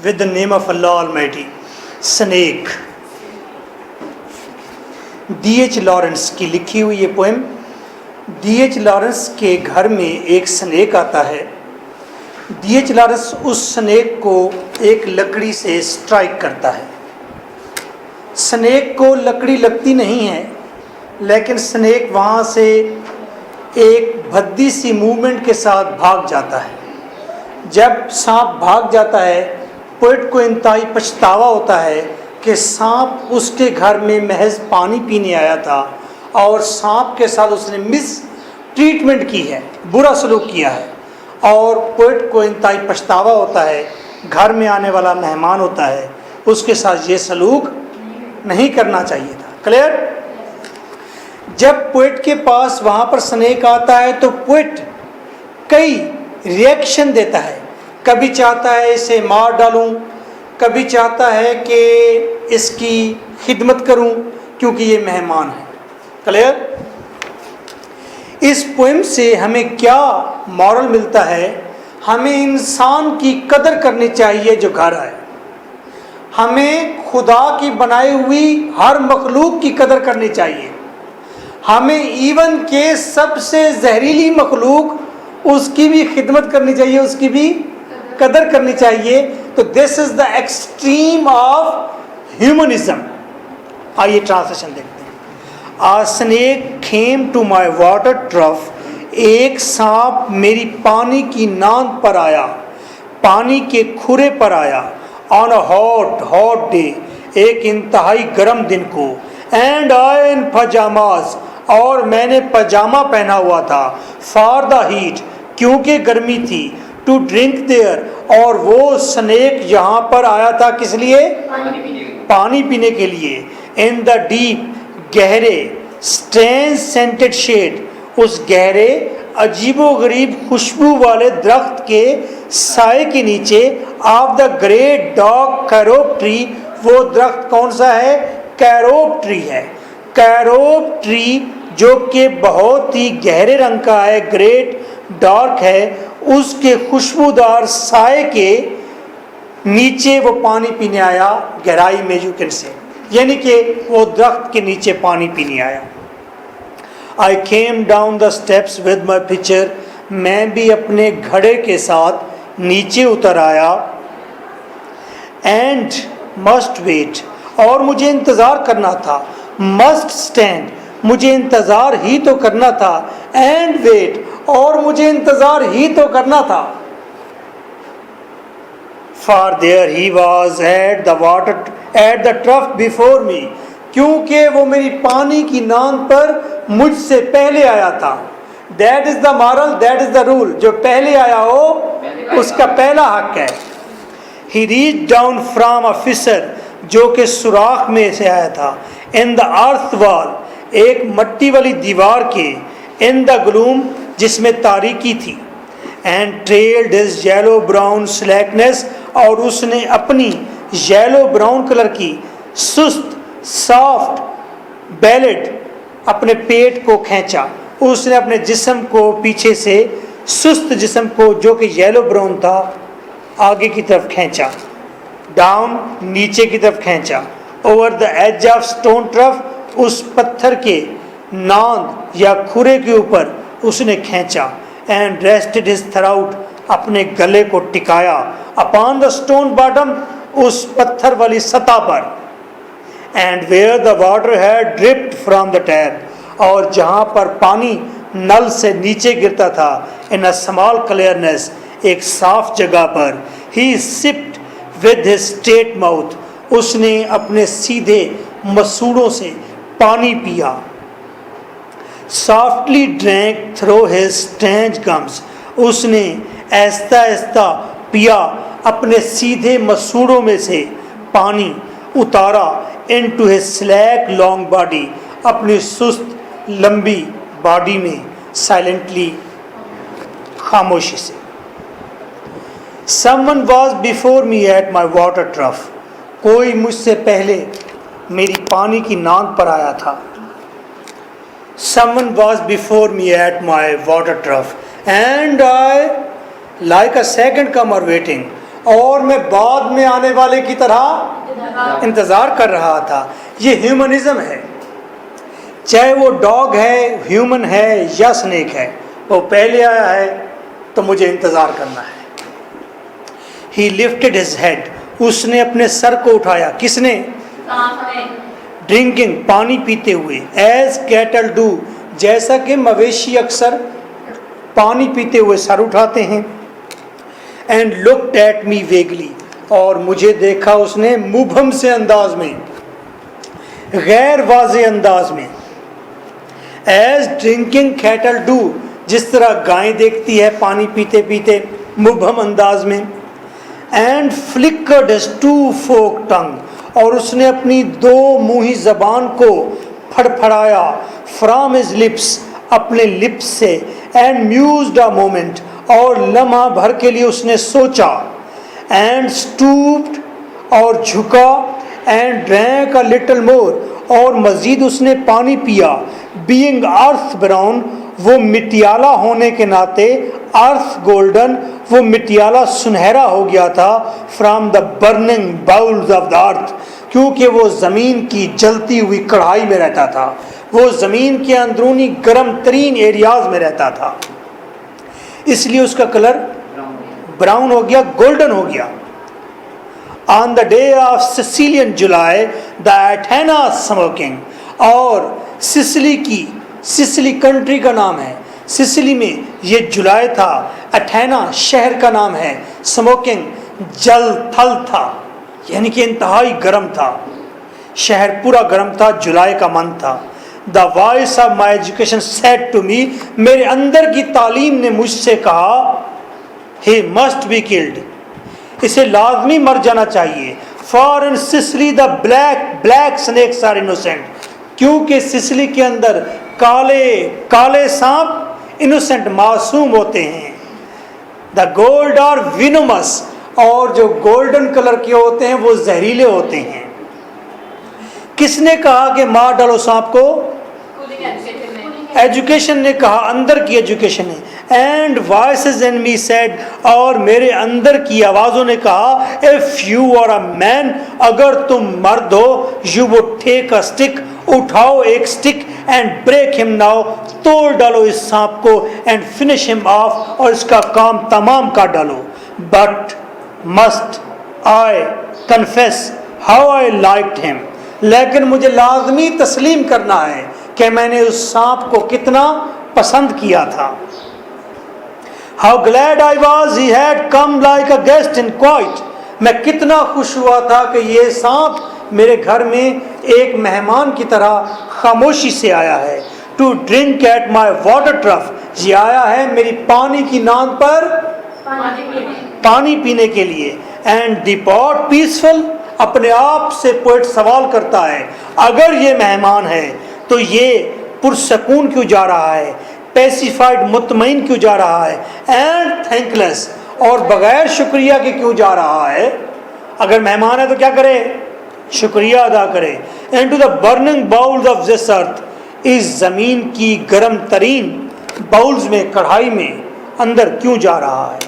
with the name of Allah Almighty. Snake. D.H. Lawrence کی لکھی ہوئی یہ پوئم. D.H. لارنس کے گھر میں ایک سنیک آتا ہے. D.H. لارنس اس سنیک کو ایک لکڑی سے سٹرائک کرتا ہے. سنیک کو لکڑی لگتی نہیں ہے، لیکن سنیک وہاں سے ایک بھدی سی موومنٹ کے ساتھ بھاگ جاتا ہے. جب سانپ بھاگ جاتا ہے، پوئٹ کو انتہائی پچھتاوا ہوتا ہے کہ سانپ اس کے گھر میں محض پانی پینے آیا تھا اور سانپ کے ساتھ اس نے مس ٹریٹمنٹ کی ہے، برا سلوک کیا ہے، اور پوئٹ کو انتہائی پچھتاوا ہوتا ہے. گھر میں آنے والا مہمان ہوتا ہے، اس کے ساتھ یہ سلوک نہیں کرنا چاہیے تھا. کلیئر؟ جب پوئٹ کے پاس وہاں پر سنیک آتا ہے تو پوئٹ کئی ریئیکشن دیتا ہے. کبھی چاہتا ہے اسے مار ڈالوں، کبھی چاہتا ہے کہ اس کی خدمت کروں کیونکہ یہ مہمان ہے. کلیئر؟ اس پوئم سے ہمیں کیا مورل ملتا ہے؟ ہمیں انسان کی قدر کرنی چاہیے جو گھر آئے. ہمیں خدا کی بنائی ہوئی ہر مخلوق کی قدر کرنی چاہیے. ہمیں ایون کہ سب سے زہریلی مخلوق اس کی بھی خدمت کرنی چاہیے، اس کی بھی قدر کرنی چاہیے. تو دس از دا ایکسٹریم آف ہیومنزم. آئیے ٹرانسلیشن دیکھتے ہیں. A snake came to my water trough. ایک سانپ میری پانی کی ناند پر آیا، پانی کے کھرے پر آیا. On a hot day. ایک انتہائی گرم دن کو. And I in pajamas. اور میں نے پاجامہ پہنا ہوا تھا. For the heat. کیونکہ گرمی تھی. To drink there. اور وہ سنیک یہاں پر آیا تھا کس لیے؟ پانی پینے کے لیے. In the deep. گہرے. Strange scented shade. اس گہرے عجیب و غریب خوشبو والے درخت کے سائے کے نیچے. Of the great dog carob tree. وہ درخت کون سا ہے؟ کیروب ٹری ہے. کیروب ٹری جو کہ بہت ہی گہرے رنگ کا ہے، گریٹ ڈارک ہے، اس کے خوشبودار سائے کے نیچے وہ پانی پینے آیا. گہرائی میں یو کین سے، یعنی کہ وہ درخت کے نیچے پانی پینے آیا. I came down the steps with my pitcher. میں بھی اپنے گھڑے کے ساتھ نیچے اتر آیا. And must wait. اور مجھے انتظار کرنا تھا. Must stand. مجھے انتظار ہی تو کرنا تھا. And wait. اور مجھے انتظار ہی تو کرنا تھا. For there he was at the trough before me. کیونکہ وہ میری پانی کی ناند پر مجھ سے پہلے آیا تھا. That is the moral, that is the rule. جو پہلے آیا ہو اس کا پہلا حق ہے. He reached down from a fissure. جو کہ سوراخ میں سے آیا تھا. In the earth wall. ایک مٹی والی دیوار کے. In the gloom. جس میں تاریکی تھی. And trailed his yellow brown slackness. اور اس نے اپنی یلو براؤن کلر کی سست سافٹ بیلٹ اپنے پیٹ کو کھینچا. اس نے اپنے جسم کو پیچھے سے سست جسم کو جو کہ یلو براؤن تھا آگے کی طرف کھینچا. ڈاؤن نیچے کی طرف کھینچا. Over the edge of stone trough. اس پتھر کے ناند یا کھرے کے اوپر اس نے کھینچا. And rested his throat. اپنے گلے کو ٹکایا. Upon the stone bottom. اس پتھر والی سطح پر. And where the water had dripped from the tap. اور جہاں پر پانی نل سے نیچے گرتا تھا. In a small clearness. ایک صاف جگہ پر. He sipped with his straight mouth. اس نے اپنے سیدھے مسوڑوں سے پانی پیا. Softly drank through his strange gums. اس نے آہستہ آہستہ پیا اپنے سیدھے مسوڑوں میں سے پانی اتارا. Into his sleek long body. اپنی سست لمبی باڈی میں. سائلنٹلی خاموشی سے. Someone was before me at my water trough. کوئی مجھ سے پہلے میری پانی کی ناند پر آیا تھا. Someone was before me at my water trough. And I, like a second comer waiting. اور میں بعد میں آنے والے کی طرح انتظار کر رہا تھا. یہ ہیومنزم ہے. چاہے وہ ڈاگ ہے, ہیومن ہے یا سنیک ہے, وہ پہلے آیا ہے تو مجھے انتظار کرنا ہے. He lifted his head. اس نے اپنے سر کو اٹھایا. کس نے؟ ڈرنکنگ, پانی پیتے ہوئے. As cattle do, جیسا کہ مویشی اکثر پانی پیتے ہوئے سر اٹھاتے ہیں. And looked at me vaguely, اور مجھے دیکھا اس نے مبہم سے انداز میں, غیر واضح انداز میں. As drinking cattle do, جس طرح گائیں دیکھتی ہے پانی پیتے پیتے مبہم انداز میں. And flickered his two-forked tongue, اور اس نے اپنی دو منہی زبان کو پھڑ پھڑایا. From his lips, اپنے لپس سے. And mused a moment, اور لمحہ بھر کے لیے اس نے سوچا. And stooped, اور جھکا. And drank a little more, اور مزید اس نے پانی پیا. Being earth brown, وہ مٹیالہ ہونے کے ناطے, earth golden, وہ مٹیالہ سنہرا ہو گیا تھا. From the burning bowels of the earth, کیونکہ وہ زمین کی جلتی ہوئی کڑھائی میں رہتا تھا. وہ زمین کے اندرونی گرم ترین ایریاز میں رہتا تھا, اس لیے اس کا کلر براؤن ہو گیا, گولڈن ہو گیا. On the day of Sicilian July, the Athena smoking, اور سسلی کنٹری کا نام ہے, سسلی میں یہ جولائی تھا. اٹھینا شہر کا نام ہے. سموکنگ جل تھل تھا, یعنی کہ انتہائی گرم تھا. شہر پورا گرم تھا, جولائی کا منتھ تھا. The voice of my education said to me, میرے اندر کی تعلیم نے مجھ سے کہا, he must be killed, اسے لازمی مر جانا چاہیے. For in Sicily the black snakes are innocent, کیونکہ سسلی کے اندر کالے سانپ انوسنٹ معصوم ہوتے ہیں. دا گولڈ آر وینومس, اور جو گولڈن کلر کے ہوتے ہیں وہ زہریلے ہوتے ہیں. کس نے کہا کہ مار ڈالو سانپ کو؟ ایجوکیشن نے کہا, اندر کی ایجوکیشن نے. And voices in me said, اور میرے اندر کی آوازوں نے کہا, if you are a man, اگر تم مرد ہو, you would take a stick, اٹھاؤ ایک stick, and break him now, توڑ ڈالو اس سانپ کو, اینڈ فنش ہم آف, اور اس کا کام تمام کر ڈالو. But must I confess how I liked ہم, لیکن مجھے لازمی تسلیم کرنا ہے کہ میں نے اس سانپ کو کتنا پسند کیا تھا. How glad I was he had come like a guest in quiet, میں کتنا خوش ہوا تھا کہ یہ سانپ میرے گھر میں ایک مہمان کی طرح خاموشی سے آیا ہے. To drink at my water trough, یہ آیا ہے میری پانی کی ناند پر پانی پینے کے لیے. And depart peaceful, اپنے آپ سے پوئٹ سوال کرتا ہے, اگر یہ مہمان ہے تو یہ پرسکون کیوں جا رہا ہے, پیسیفائڈ مطمئن کیوں جا رہا ہے, اینڈ تھینک لیس, اور بغیر شکریہ کے کیوں جا رہا ہے. اگر مہمان ہے تو کیا کرے؟ شکریہ ادا کرے. And to the burning bowels of this earth, اس زمین کی گرم ترین باؤلز میں, کڑھائی میں اندر کیوں جا رہا ہے.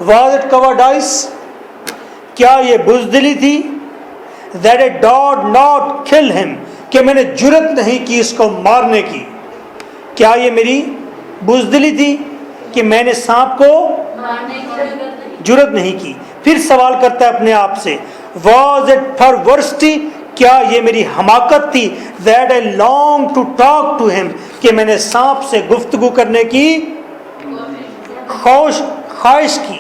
واز اٹ کوارڈائس, کیا یہ بزدلی تھی؟ دیٹ اٹ ڈاڈ ناٹ کل ہم, کہ میں نے جرت نہیں کی اس کو مارنے کی. کیا یہ میری بزدلی تھی کہ میں نے سانپ کو جرت نہیں کی؟ پھر سوال کرتا ہے اپنے آپ سے, واز اٹ پرورسٹی, کیا یہ میری حماقت تھی؟ That I long to talk to him, کہ میں نے سانپ سے گفتگو کرنے کی خواہش کی.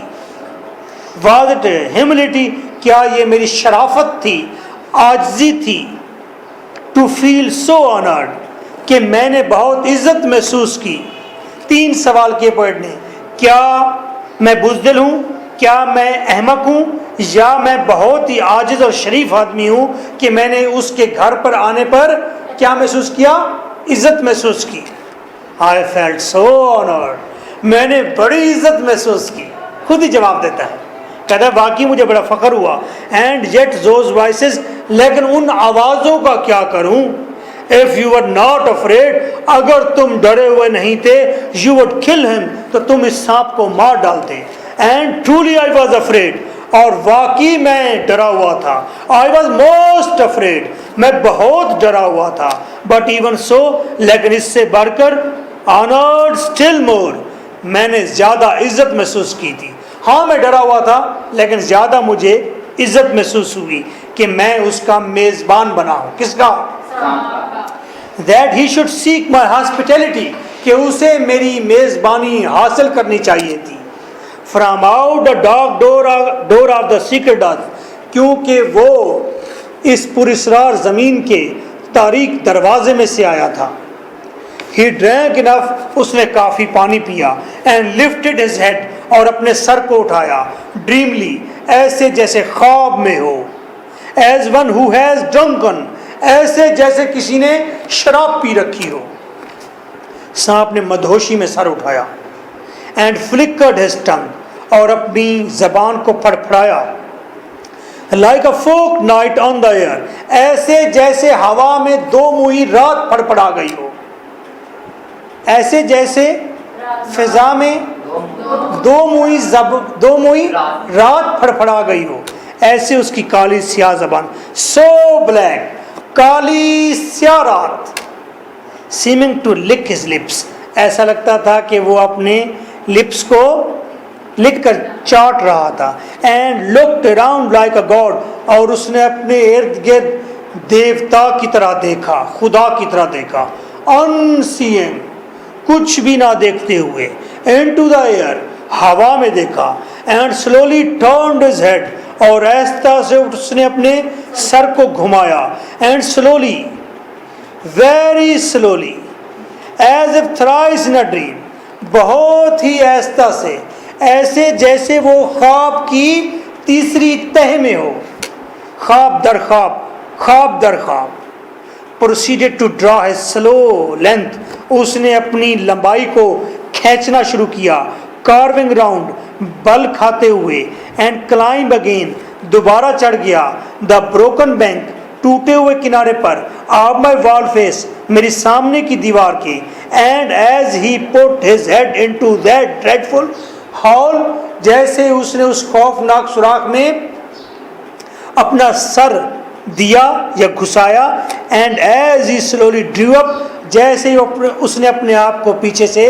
واز اٹ ہیوملٹی, کیا یہ میری شرافت تھی, عاجزی تھی؟ ٹو فیل سو آنرڈ, کہ میں نے بہت عزت محسوس کی. 3 سوال کیے پوئٹ نے, کیا میں بزدل ہوں, کیا میں احمق ہوں, یا میں بہت ہی عاجز اور شریف آدمی ہوں کہ میں نے اس کے گھر پر آنے پر کیا محسوس کیا؟ عزت محسوس کی. I felt so honored, میں نے بڑی عزت محسوس کی. خود ہی جواب دیتا ہے, کہتا ہے واقعی مجھے بڑا فخر ہوا. اینڈ یٹ those voices, لیکن ان آوازوں کا کیا کروں. If you were not afraid, اگر تم ڈرے ہوئے نہیں تھے, you would kill him, تو تم اس سانپ کو مار ڈالتے. And truly I was afraid, اور واقعی میں ڈرا ہوا تھا. آئی واز موسٹ افریڈ, میں بہت ڈرا ہوا تھا. بٹ ایون سو, لیکن اس سے بڑھ کر, آنرڈ اسٹل مور, میں نے زیادہ عزت محسوس کی تھی. ہاں میں ڈرا ہوا تھا, لیکن زیادہ مجھے عزت محسوس ہوئی کہ میں اس کا میزبان بنا ہوں. کس کا؟ That he should seek my hospitality, کہ اسے میری میزبانی حاصل کرنی چاہیے تھی. From out the dark door of the secret earth, کیونکہ وہ اس پراسرار زمین کے تاریک دروازے میں سے آیا تھا. He drank enough, اس نے کافی پانی پیا. And lifted his head, اور اپنے سر کو اٹھایا. Dreamily, ایسے جیسے خواب میں ہو. As one who has drunken, ایسے جیسے کسی نے شراب پی رکھی ہو. سانپ نے مدہوشی میں سر اٹھایا. And flickered his tongue, اور اپنی زبان کو پھڑپھڑایا. Like a forked night on the air, ایسے جیسے ہوا میں دو منہی رات پھڑپڑا گئی ہو. ایسے جیسے فضا میں دو منہی رات پھڑپڑا گئی ہو. ایسے اس کی کالی سیاہ زبان. So black, کالی سیاہ رات. Seeming to lick his lips, ایسا لگتا تھا کہ وہ اپنے لپس کو لکھ کر چاٹ رہا تھا. And looked around like a god, اور اس نے اپنے ارد گرد دیوتا کی طرح دیکھا, خدا کی طرح دیکھا. Unseeing, کچھ بھی نہ دیکھتے ہوئے. Into the air, ہوا میں دیکھا. And slowly turned his head, اور آہستہ سے اس نے اپنے سر کو گھمایا. And slowly, very slowly, as if thrice in a dream, بہت ہی آہستہ سے, ایسے جیسے وہ خواب کی تیسری تہہ میں ہو. خواب در خواب, خواب در خواب. Proceeded to draw his slow length, اس نے اپنی لمبائی کو کھینچنا شروع کیا. Carving round, بل کھاتے ہوئے. And climb again, دوبارہ چڑھ گیا. The broken bank, ٹوٹے ہوئے کنارے پر. Of my wall face, میری سامنے کی دیوار کے. And as he put his head into that dreadful hole, جیسے اس نے اس خوفناک سوراخ میں اپنا سر دیا یا گھسایا. And as he slowly drew up, جیسے اس نے اپنے آپ کو پیچھے سے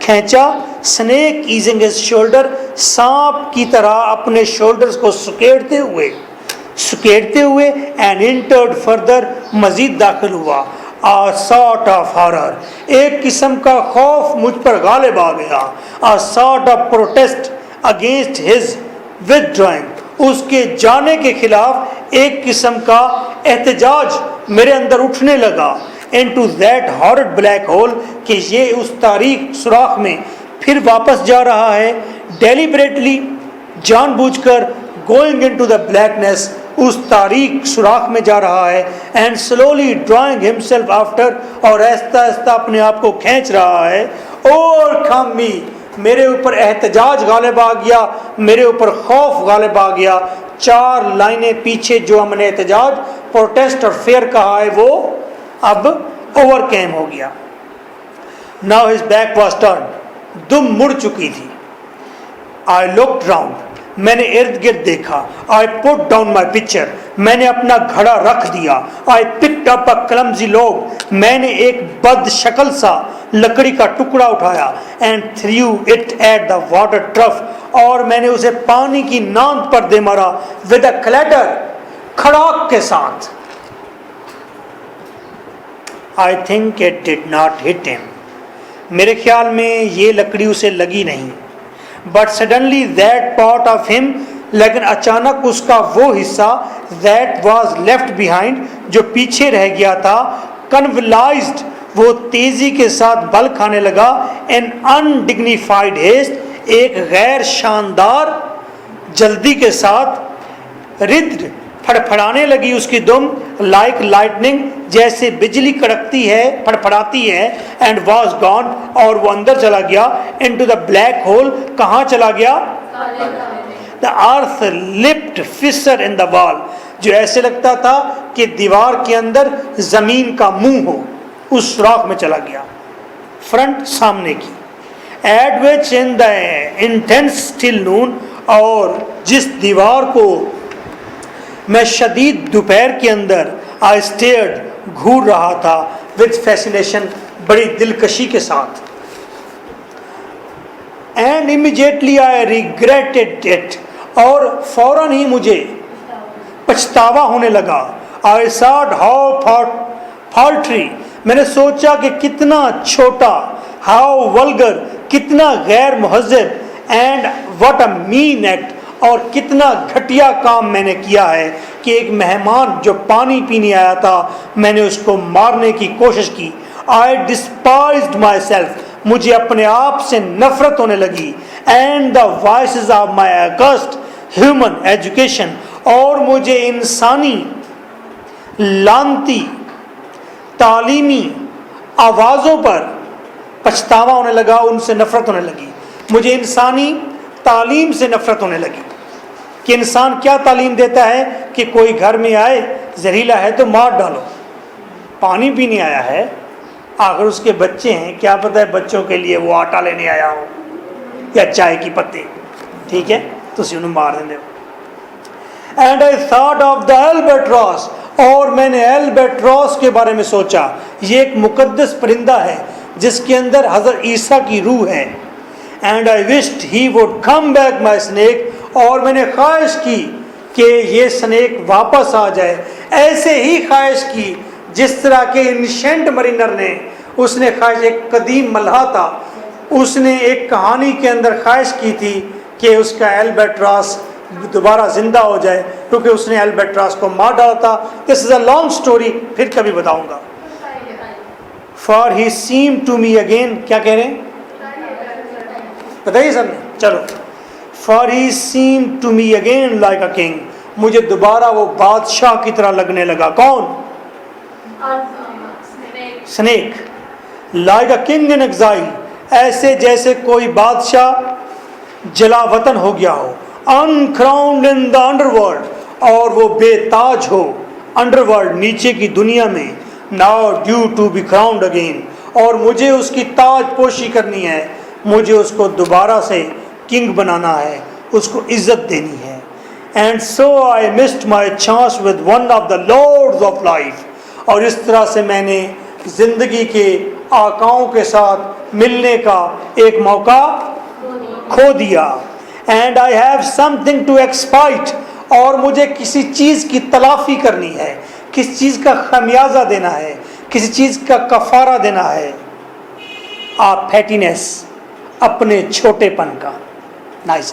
کھینچا. Snake easing his shoulder, سانپ کی طرح اپنے شولڈرز کو سکیڑتے ہوئے. And entered further, مزید داخل ہوا. A sort of horror, ایک قسم کا خوف مجھ پر غالب آ گیا. A sort of protest against his withdrawing, اس کے جانے کے خلاف ایک قسم کا احتجاج میرے اندر اٹھنے لگا. Into that horrid black hole, کہ یہ اس تاریک سوراخ میں پھر واپس جا رہا ہے. Deliberately, جان بوجھ کر. Going into the blackness, اس تاریک سوراخ میں جا رہا ہے. And slowly drawing himself after, اور آہستہ آہستہ اپنے آپ کو کھینچ رہا ہے. Overcome me, میرے اوپر احتجاج غالب آ گیا, میرے اوپر خوف غالب آ گیا. 4 لائنیں پیچھے جو ہم نے احتجاج, پروٹیسٹ اور فیئر کہا ہے, وہ اب overcame ہو گیا. Now his back was turned, دم مڑ چکی تھی. I looked round, میں نے ارد گرد دیکھا. I put down my pitcher, میں نے اپنا گھڑا رکھ دیا. I picked up a clumsy log, میں نے ایک بد شکل سا لکڑی کا ٹکڑا اٹھایا. And threw it at the water trough, اور میں نے اسے پانی کی ناند پر دے مارا. With a clatter, کھڑاک کے ساتھ. I think it did not hit him, میرے خیال میں یہ لکڑی اسے لگی نہیں. But suddenly that part of him, لیکن اچانک اس کا وہ حصہ, that was left behind, جو پیچھے رہ گیا تھا, convulsed, وہ تیزی کے ساتھ بل کھانے لگا. an undignified haste, ایک غیر شاندار جلدی کے ساتھ. ردھ, پھڑپھڑانے لگی اس کی دم. like lightning, جیسے بجلی کڑکتی ہے, پھڑپھڑاتی ہے. and was gone, اور وہ اندر چلا گیا. into the black hole, کہاں چلا گیا؟ the earth lipped fissure in the wall, جو ایسے لگتا تھا کہ دیوار کے اندر زمین کا منہ ہو, اس سوراخ میں چلا گیا. فرنٹ, سامنے کی. at which in the intense still noon, اور جس دیوار کو میں شدید دوپہر کے اندر I stared گھور رہا تھا with fascination بڑی دلکشی کے ساتھ. And immediately I regretted it, اور فوراً ہی مجھے پچھتاوا ہونے لگا. I thought how paltry, میں نے سوچا کہ کتنا چھوٹا, how vulgar, کتنا غیر مہذب, and what a mean act, اور کتنا گھٹیا کام میں نے کیا ہے کہ ایک مہمان جو پانی پینے آیا تھا میں نے اس کو مارنے کی کوشش کی. I despised myself, مجھے اپنے آپ سے نفرت ہونے لگی. And the voices of my accursed human education, اور مجھے انسانی لعنتی تعلیمی آوازوں پر پچھتاوا ہونے لگا, ان سے نفرت ہونے لگی. مجھے انسانی تعلیم سے نفرت ہونے لگی کہ انسان کیا تعلیم دیتا ہے کہ کوئی گھر میں آئے زہریلا ہے تو مار ڈالو, پانی پینے آیا ہے, آخر اس کے بچے ہیں, کیا پتہ ہے بچوں کے لیے وہ آٹا لینے آیا ہو یا چائے کی پتی, ٹھیک ہے, تو اسی انہوں مار دیں. And I thought of the albatross, اور میں نے البیٹراس کے بارے میں سوچا. یہ ایک مقدس پرندہ ہے جس کے اندر حضرت عیسیٰ کی روح ہے. And I wished he would come back my snake, اور میں نے خواہش کی کہ یہ سنیک واپس آ جائے. ایسے ہی خواہش کی جس طرح کہ انشینٹ مرینر نے, اس نے خواہش, ایک قدیم ملحہ تھا, اس نے ایک کہانی کے اندر خواہش کی تھی کہ اس کا البیٹراس دوبارہ زندہ ہو جائے, کیونکہ اس نے البیٹراس کو مار ڈالا تھا. دس از اے لانگ اسٹوری, پھر کبھی بتاؤں گا. For he seemed to me again, کیا کہہ رہے ہیں بتائیے سر نے, چلو. For he seemed to me again like a king, مجھے دوبارہ وہ بادشاہ کی طرح لگنے لگا. کون؟ Snake. Like a king in exile, ایسے جیسے کوئی بادشاہ جلا وطن ہو گیا ہو. uncrowned in the underworld, اور وہ بے تاج ہو انڈر ورلڈ, نیچے کی دنیا میں. now due to be crowned again, اور مجھے اس کی تاج پوشی کرنی ہے, مجھے اس کو دوبارہ سے کنگ بنانا ہے, اس کو عزت دینی ہے. and so I missed my chance with one of the lords of life, اور اس طرح سے میں نے زندگی کے آقاؤں کے ساتھ ملنے کا ایک موقع کھو دیا. And I have something to expiate, اور مجھے کسی چیز کی تلافی کرنی ہے, کسی چیز کا خمیازہ دینا ہے, کسی چیز کا کفارہ دینا ہے. آپ پیٹینس, اپنے چھوٹے پن کا. نائس.